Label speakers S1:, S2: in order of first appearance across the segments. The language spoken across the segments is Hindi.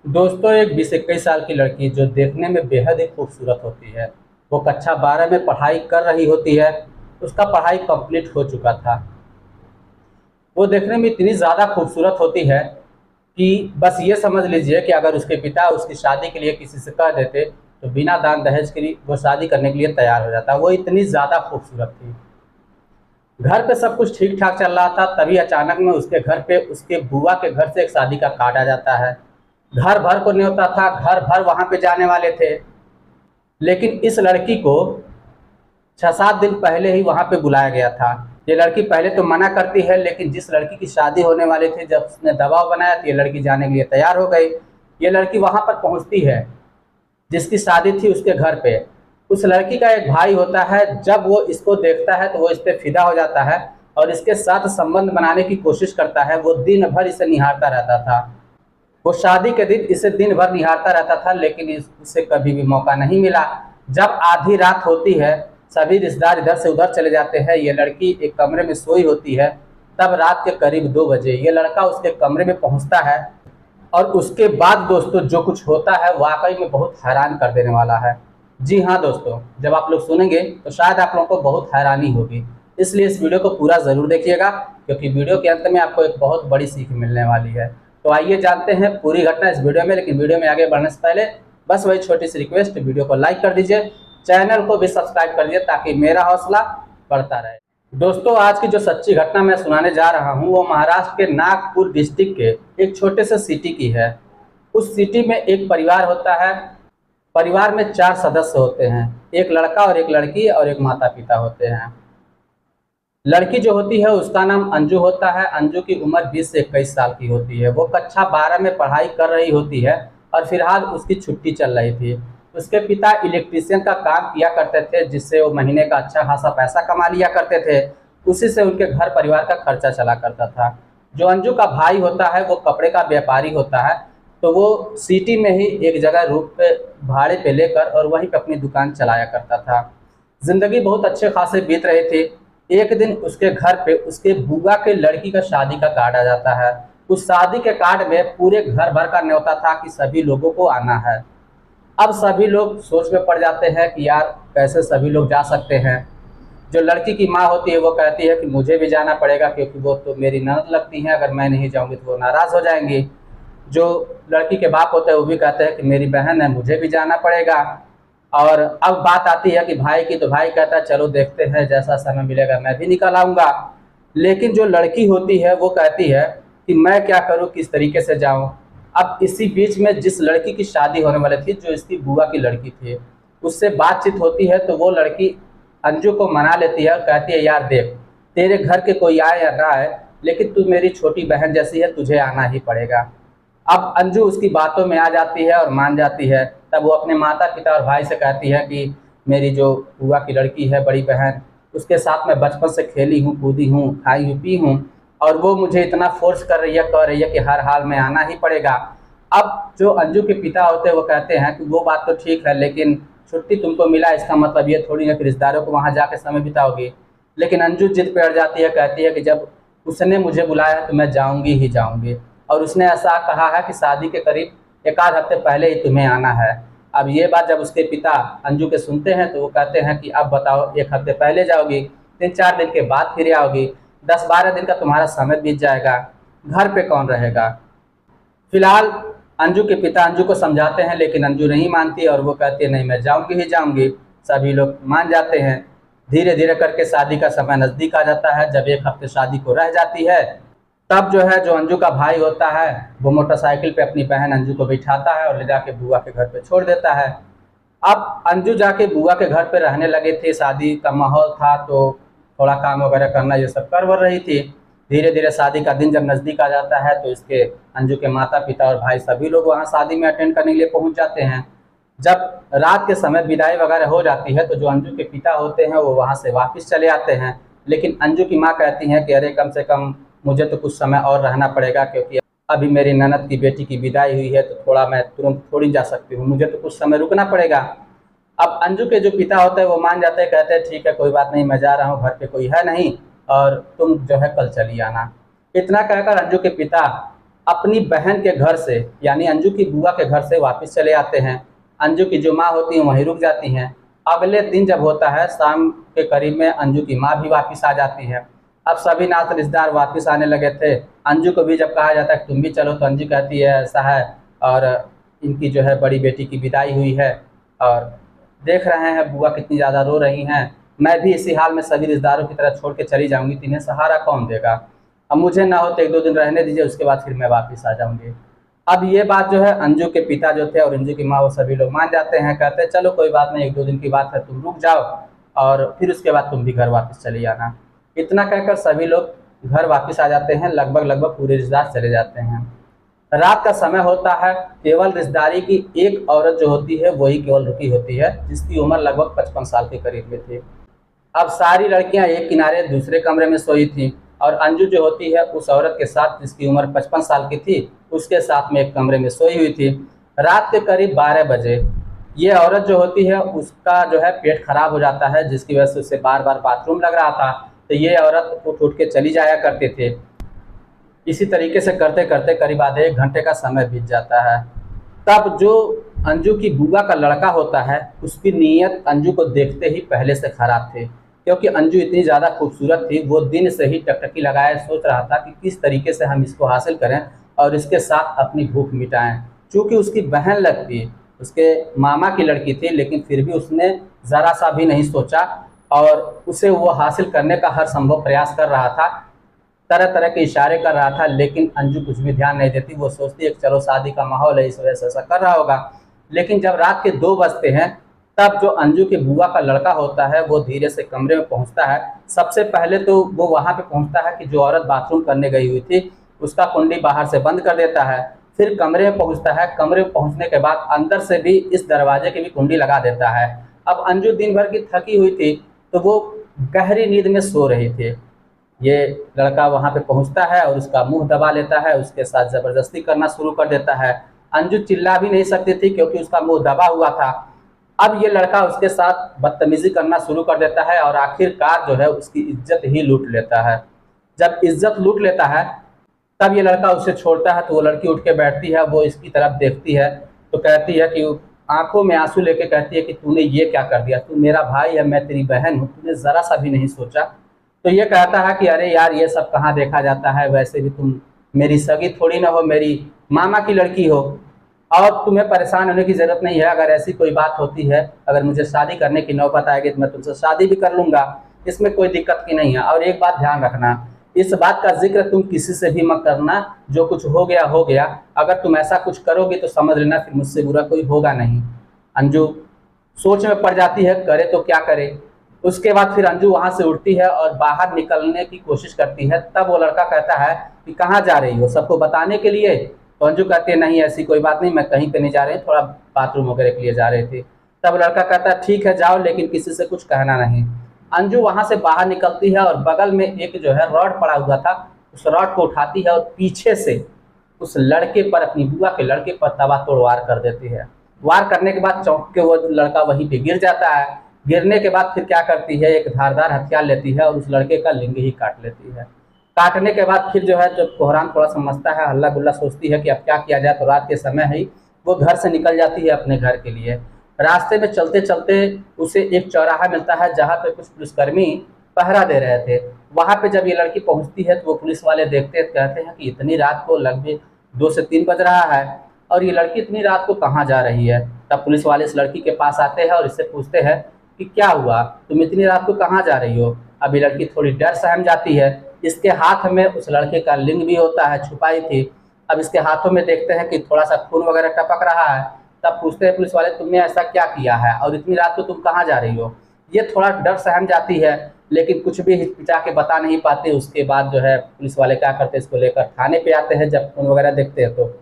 S1: दोस्तों, एक 20-21 साल की लड़की जो देखने में बेहद ही खूबसूरत होती है। वो कक्षा 12 में पढ़ाई कर रही होती है। उसका पढ़ाई कंप्लीट हो चुका था। वो देखने में इतनी ज़्यादा खूबसूरत होती है कि बस ये समझ लीजिए कि अगर उसके पिता उसकी शादी के लिए किसी से कह देते तो बिना दान दहेज के लिए वो शादी करने के लिए तैयार हो जाता। वो इतनी ज़्यादा खूबसूरत थी। घर पे सब कुछ ठीक ठाक चल रहा था, तभी अचानक में उसके घर पे उसके बुआ के घर से एक शादी का कार्ड आ जाता है। घर भर को न्योता था, घर भर वहाँ पे जाने वाले थे। लेकिन इस लड़की को 6-7 दिन पहले ही वहाँ पे बुलाया गया था। ये लड़की पहले तो मना करती है, लेकिन जिस लड़की की शादी होने वाली थी, जब उसने दबाव बनाया तो ये लड़की जाने के लिए तैयार हो गई। ये लड़की वहाँ पर पहुँचती है जिसकी शादी थी उसके घर पे। उस लड़की का एक भाई होता है, जब वो इसको देखता है तो वो इस पे फिदा हो जाता है और इसके साथ संबंध बनाने की कोशिश करता है। वो दिन भर इसे निहारता रहता था। वो शादी के दिन इसे दिन भर निहारता रहता था, लेकिन इसे कभी भी मौका नहीं मिला। जब आधी रात होती है, सभी रिश्तेदार इधर से उधर चले जाते हैं, ये लड़की एक कमरे में सोई होती है। तब रात के करीब 2 बजे ये लड़का उसके कमरे में पहुंचता है। और उसके बाद दोस्तों जो कुछ होता है वाकई में बहुत हैरान कर देने वाला है। जी हाँ दोस्तों, जब आप लोग सुनेंगे तो शायद आप लोगों को बहुत हैरानी होगी। इसलिए इस वीडियो को पूरा ज़रूर देखिएगा, क्योंकि वीडियो के अंत में आपको एक बहुत बड़ी सीख मिलने वाली है। तो आइए जानते हैं पूरी घटना इस वीडियो में। लेकिन वीडियो में आगे बढ़ने से पहले बस वही छोटी सी रिक्वेस्ट, वीडियो को लाइक कर दीजिए, चैनल को भी सब्सक्राइब कर दीजिए ताकि मेरा हौसला बढ़ता रहे। दोस्तों, आज की जो सच्ची घटना मैं सुनाने जा रहा हूँ वो महाराष्ट्र के नागपुर डिस्ट्रिक्ट के एक छोटे से सिटी की है। उस सिटी में एक परिवार होता है। परिवार में 4 सदस्य होते हैं, एक लड़का और एक लड़की और एक माता पिता होते हैं। लड़की जो होती है उसका नाम अंजू होता है। अंजू की उम्र 20 से 21 साल की होती है। वो कक्षा 12 में पढ़ाई कर रही होती है और फिलहाल उसकी छुट्टी चल रही थी। उसके पिता इलेक्ट्रीशियन का काम किया करते थे, जिससे वो महीने का अच्छा खासा पैसा कमा लिया करते थे। उसी से उनके घर परिवार का खर्चा चला करता था। जो अंजू का भाई होता है वो कपड़े का व्यापारी होता है। तो वो सिटी में ही एक जगह रूप पे भाड़े पे लेकर और वहीं पे अपनी दुकान चलाया करता था। जिंदगी बहुत अच्छे खासे बीत रही थी। एक दिन उसके घर पे उसके बुआ के लड़की का शादी का कार्ड आ जाता है। उस शादी के कार्ड में पूरे घर भर का न्योता था कि सभी लोगों को आना है। अब सभी लोग सोच में पड़ जाते हैं कि यार कैसे सभी लोग जा सकते हैं। जो लड़की की माँ होती है वो कहती है कि मुझे भी जाना पड़ेगा, क्योंकि वो तो मेरी ननद लगती हैं, अगर मैं नहीं जाऊंगी तो वो नाराज़ हो जाएंगी। जो लड़की के बाप होते हैं वो भी कहते हैं कि मेरी बहन है, मुझे भी जाना पड़ेगा। और अब बात आती है कि भाई की, तो भाई कहता है चलो देखते हैं, जैसा समय मिलेगा मैं भी निकल आऊँगा। लेकिन जो लड़की होती है वो कहती है कि मैं क्या करूँ, किस तरीके से जाऊँ। अब इसी बीच में जिस लड़की की शादी होने वाली थी, जो इसकी बुआ की लड़की थी, उससे बातचीत होती है। तो वो लड़की अंजू को मना लेती है और कहती है यार देख, तेरे घर के कोई आए या ना आए, लेकिन तू मेरी छोटी बहन जैसी है, तुझे आना ही पड़ेगा। अब अंजू उसकी बातों में आ जाती है और मान जाती है। तब वो अपने माता पिता और भाई से कहती है कि मेरी जो बुआ की लड़की है, बड़ी बहन, उसके साथ मैं बचपन से खेली हूँ, कूदी हूँ, खाई हूँ, पी हूँ, और वो मुझे इतना फोर्स कर रही है, कह रही है कि हर हाल में आना ही पड़ेगा। अब जो अंजू के पिता होते हैं वो कहते हैं कि वो बात तो ठीक है, लेकिन छुट्टी तुमको मिला इसका मतलब ये थोड़ी है कि रिश्तेदारों को वहाँ जाके समय बिताओगी। लेकिन अंजू जिद पे अड़ जाती है, कहती है कि जब उसने मुझे बुलाया है तो मैं जाऊँगी ही जाऊँगी। और उसने ऐसा कहा है कि शादी के करीब 1 आध हफ्ते पहले ही तुम्हें आना है। अब ये बात जब उसके पिता अंजू के सुनते हैं तो वो कहते हैं कि अब बताओ, 1 हफ्ते पहले जाओगी, 3-4 दिन के बाद फिर आओगी, 10-12 दिन का तुम्हारा समय बीत जाएगा, घर पे कौन रहेगा। फिलहाल अंजू के पिता अंजू को समझाते हैं, लेकिन अंजू नहीं मानती और वो कहती है नहीं, मैं जाऊंगी ही जाऊंगी। सभी लोग मान जाते हैं। धीरे धीरे करके शादी का समय नज़दीक आ जाता है। जब 1 हफ्ते शादी को रह जाती है, तब जो है, जो अंजू का भाई होता है वो मोटरसाइकिल पे अपनी बहन अंजू को बिठाता है और ले जाके बुआ के घर पे छोड़ देता है। अब अंजू जाके बुआ के घर पे रहने लगे थे। शादी का माहौल था तो थोड़ा काम वगैरह करना ये सब कर वर रही थी। धीरे धीरे शादी का दिन जब नज़दीक आ जाता है तो इसके अंजू के माता पिता और भाई सभी लोग वहाँ शादी में अटेंड करने के लिए पहुँच जाते हैं। जब रात के समय विदाई वगैरह हो जाती है तो जो अंजू के पिता होते हैं वो वहाँ से वापस चले आते हैं। लेकिन अंजू की माँ कहती हैं कि अरे कम से कम मुझे तो कुछ समय और रहना पड़ेगा, क्योंकि अभी मेरी ननद की बेटी की विदाई हुई है, तो थोड़ा मैं तुरंत थोड़ी जा सकती हूँ, मुझे तो कुछ समय रुकना पड़ेगा। अब अंजू के जो पिता होते हैं वो मान जाते हैं, कहते हैं ठीक है कोई बात नहीं, मैं जा रहा हूँ, घर पे कोई है नहीं और तुम जो है कल चली आना। इतना कहकर अंजू के पिता अपनी बहन के घर से यानी अंजू की बुआ के घर से वापस चले आते हैं। अंजू की जो माँ होती हैं वहीं रुक जाती हैं। अगले दिन जब होता है शाम के करीब में अंजू की माँ भी वापस आ जाती है। अब सभी नात रिश्तेदार वापस आने लगे थे। अंजू को भी जब कहा जाता है कि तुम भी चलो तो अंजू कहती है ऐसा है, और इनकी जो है बड़ी बेटी की विदाई हुई है और देख रहे हैं बुआ कितनी ज़्यादा रो रही हैं, मैं भी इसी हाल में सभी रिश्तेदारों की तरह छोड़ के चली जाऊंगी, तो इन्हें सहारा कौन देगा। अब मुझे ना हो तो 1-2 दिन रहने दीजिए, उसके बाद फिर मैं वापस आ जाऊंगी। अब ये बात जो है अंजू के पिता जो थे और अंजू की माँ वो सभी लोग मान जाते हैं, कहते हैं चलो कोई बात नहीं, 1-2 दिन की बात है, तुम रुक जाओ और फिर उसके बाद तुम भी घर वापस चली आना। इतना कहकर सभी लोग घर वापस आ जाते हैं। लगभग पूरे रिश्तेदार चले जाते हैं। रात का समय होता है। केवल रिश्तेदारी की एक औरत जो होती है वही केवल रुकी होती है, जिसकी उम्र लगभग 55 साल के करीब में थी। अब सारी लड़कियां एक किनारे दूसरे कमरे में सोई थी और अंजू जो होती है उस औरत के साथ जिसकी उम्र 55 साल की थी उसके साथ में एक कमरे में सोई हुई थी। रात के करीब 12 बजे ये औरत जो होती है उसका जो है पेट खराब हो जाता है, जिसकी वजह से उसे बार बार बाथरूम लग रहा था। तो ये औरत उठ उठ के चली जाया करते थे। इसी तरीके से करते करते करीब आधे 1 घंटे का समय बीत जाता है। तब जो अंजू की बुआ का लड़का होता है उसकी नीयत अंजू को देखते ही पहले से खराब थी, क्योंकि अंजू इतनी ज़्यादा खूबसूरत थी। वो दिन से ही टकटकी लगाए सोच रहा था कि किस तरीके से हम इसको हासिल करें और इसके साथ अपनी भूख मिटाएं। चूँकि उसकी बहन लगती उसके मामा की लड़की थी, लेकिन फिर भी उसने ज़रा सा भी नहीं सोचा और उसे वो हासिल करने का हर संभव प्रयास कर रहा था, तरह तरह के इशारे कर रहा था। लेकिन अंजू कुछ भी ध्यान नहीं देती। वो सोचती है कि चलो शादी का माहौल है इस वजह से ऐसा कर रहा होगा। लेकिन जब रात के 2 बजते हैं तब जो अंजू के बुआ का लड़का होता है वो धीरे से कमरे में पहुंचता है। सबसे पहले तो वो वहां पे पहुंचता है कि जो औरत बाथरूम करने गई हुई थी उसका कुंडी बाहर से बंद कर देता है। फिर कमरे में पहुंचता है। कमरे में पहुंचने के बाद अंदर से भी इस दरवाजे की भी कुंडी लगा देता है। अब अंजू दिन भर की थकी हुई थी तो वो गहरी नींद में सो रही थी। ये लड़का वहां पे पहुंचता है और उसका मुंह दबा लेता है, उसके साथ ज़बरदस्ती करना शुरू कर देता है। अंजू चिल्ला भी नहीं सकती थी क्योंकि उसका मुंह दबा हुआ था। अब ये लड़का उसके साथ बदतमीजी करना शुरू कर देता है और आखिरकार जो है उसकी इज्जत ही लूट लेता है। जब इज्जत लूट लेता है तब ये लड़का उसे छोड़ता है, तो वो लड़की उठ के बैठती है, वो इसकी तरफ देखती है तो कहती है कि आंखों में आंसू लेके कहती है कि तूने ये क्या कर दिया, तू मेरा भाई है, मैं तेरी बहन हूँ, तूने ज़रा सा भी नहीं सोचा। तो ये कहता है कि अरे यार ये सब कहाँ देखा जाता है, वैसे भी तुम मेरी सगी थोड़ी ना हो, मेरी मामा की लड़की हो और तुम्हें परेशान होने की ज़रूरत नहीं है। अगर ऐसी कोई बात होती है, अगर मुझे शादी करने की नौबत आएगी तो मैं तुमसे शादी भी कर लूँगा, इसमें कोई दिक्कत की नहीं है। और एक बात ध्यान रखना, इस बात का जिक्र तुम किसी से भी मत करना, जो कुछ हो गया हो गया। अगर तुम ऐसा कुछ करोगे तो समझ लेना फिर मुझसे बुरा कोई होगा नहीं। अंजू सोच में पड़ जाती है, करे तो क्या करे। उसके बाद फिर अंजू वहाँ से उठती है और बाहर निकलने की कोशिश करती है। तब वो लड़का कहता है कि कहाँ जा रही हो, सबको बताने के लिए। तो अंजू कहती है नहीं ऐसी कोई बात नहीं, मैं कहीं पे नहीं जा रही, थोड़ा बाथरूम वगैरह के लिए जा रही थी। तब लड़का कहता है ठीक है जाओ, लेकिन किसी से कुछ कहना नहीं। अंजू वहाँ से बाहर निकलती है और बगल में एक जो है रॉड पड़ा हुआ था, उस रॉड को उठाती है और पीछे से उस लड़के पर, अपनी बुआ के लड़के पर तबातोड़ वार कर देती है। वार करने के बाद चौंक के वो लड़का वहीं पे गिर जाता है। गिरने के बाद फिर क्या करती है, एक धारदार हथियार लेती है और उस लड़के का लिंग ही काट लेती है। काटने के बाद फिर जो है जब कोहरान थोड़ा समझता है, हल्ला गुल्ला सोचती है कि अब क्या किया जाए, तो रात के समय ही वो घर से निकल जाती है अपने घर के लिए। रास्ते में चलते चलते उसे एक चौराहा मिलता है जहाँ पे कुछ पुलिसकर्मी पहरा दे रहे थे। वहाँ पे जब ये लड़की पहुँचती है तो वो पुलिस वाले देखते हैं, कहते हैं कि इतनी रात को लगभग 2 से 3 बज रहा है और ये लड़की इतनी रात को कहाँ जा रही है। तब पुलिस वाले इस लड़की के पास आते हैं और इससे पूछते हैं कि क्या हुआ, तुम इतनी रात को कहाँ जा रही हो। अब ये लड़की थोड़ी डर सहम जाती है। इसके हाथ में उस लड़के का लिंग भी होता है, छुपाई थी। अब इसके हाथों में देखते हैं कि थोड़ा सा खून वगैरह टपक रहा है। तब पूछते हैं पुलिस वाले तुमने ऐसा क्या किया है और इतनी रात को तुम कहाँ जा रही हो। ये थोड़ा डर सहम जाती है लेकिन कुछ भी हिचकिचा के बता नहीं पाते। उसके बाद जो है पुलिस वाले क्या करते हैं, इसको लेकर थाने पे आते हैं। जब खून वगैरह देखते हैं तो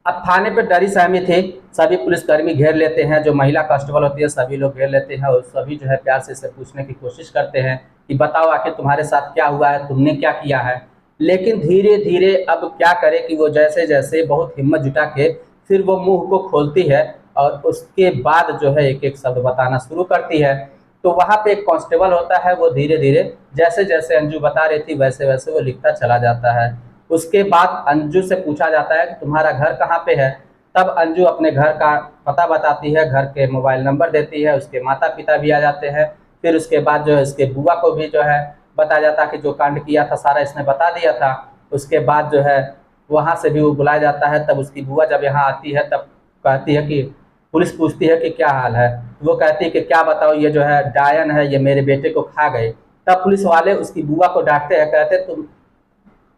S1: अब थाने पे डरी सहमी थे, सभी पुलिसकर्मी घेर लेते हैं, जो महिला कांस्टेबल होती है सभी लोग घेर लेते हैं और सभी जो है प्यार से इसे पूछने की कोशिश करते हैं कि बताओ आखिर तुम्हारे साथ क्या हुआ है, तुमने क्या किया है। लेकिन धीरे धीरे अब क्या करे कि वो जैसे जैसे बहुत हिम्मत जुटा के फिर वो मुंह को खोलती है और उसके बाद जो है एक एक शब्द बताना शुरू करती है। तो वहाँ पे एक कांस्टेबल होता है, वो धीरे धीरे जैसे जैसे अंजू बता रही थी वैसे वैसे वो लिखता चला जाता है। उसके बाद अंजू से पूछा जाता है कि तुम्हारा घर कहाँ पे है। तब अंजू अपने घर का पता बताती है, घर के मोबाइल नंबर देती है, उसके माता पिता भी आ जाते हैं। फिर उसके बाद जो है इसके बुआ को भी जो है बताया जाता है कि जो कांड किया था सारा इसने बता दिया था। उसके बाद जो है वहाँ से भी वो बुलाया जाता है। तब उसकी बुआ जब यहाँ आती है तब कहती है कि पुलिस पूछती है कि क्या हाल है। वो कहती है कि क्या बताओ, ये जो है डायन है, ये मेरे बेटे को खा गए। तब पुलिस वाले उसकी बुआ को डांटते हैं, कहते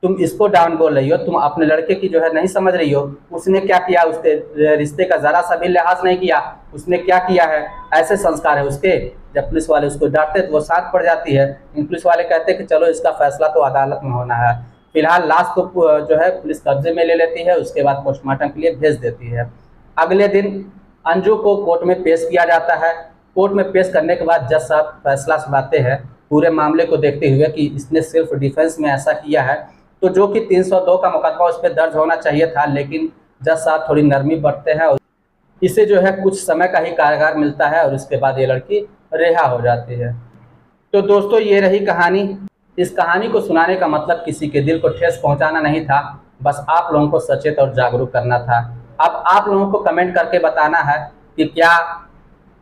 S1: तुम इसको डाउन बोल रही हो, तुम अपने लड़के की जो है नहीं समझ रही हो। उसने क्या किया, उसके रिश्ते का जरा सा भी लिहाज नहीं किया, उसने क्या किया है, ऐसे संस्कार है उसके। जब पुलिस वाले उसको डांटते तो वो शांत पड़ जाती है। पुलिस वाले कहते हैं कि चलो इसका फैसला तो अदालत में होना है। फिलहाल लाश को जो है पुलिस कब्जे में ले लेती है, उसके बाद पोस्टमार्टम के लिए भेज देती है। अगले दिन अंजू को कोर्ट में पेश किया जाता है। कोर्ट में पेश करने के बाद जज साहब फैसला सुनाते हैं पूरे मामले को देखते हुए कि इसने सिर्फ डिफेंस में ऐसा किया है, तो जो कि 302 का मुकदमा उस पर दर्ज होना चाहिए था। लेकिन जज साहब थोड़ी नरमी बरतते हैं और इसे जो है कुछ समय का ही कारागार मिलता है और उसके बाद ये लड़की रिहा हो जाती है। तो दोस्तों ये रही कहानी। इस कहानी को सुनाने का मतलब किसी के दिल को ठेस पहुंचाना नहीं था, बस आप लोगों को सचेत और जागरूक करना था। अब आप लोगों को कमेंट करके बताना है कि क्या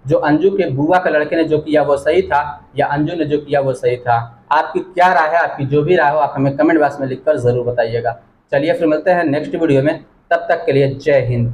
S1: जो अंजू के बुआ के लड़के ने जो किया वो सही था या अंजू ने जो किया वो सही था। आपकी क्या राय है, आपकी जो भी राय हो आप हमें कमेंट बॉक्स में लिखकर ज़रूर बताइएगा। चलिए फिर मिलते हैं नेक्स्ट वीडियो में, तब तक के लिए जय हिंद।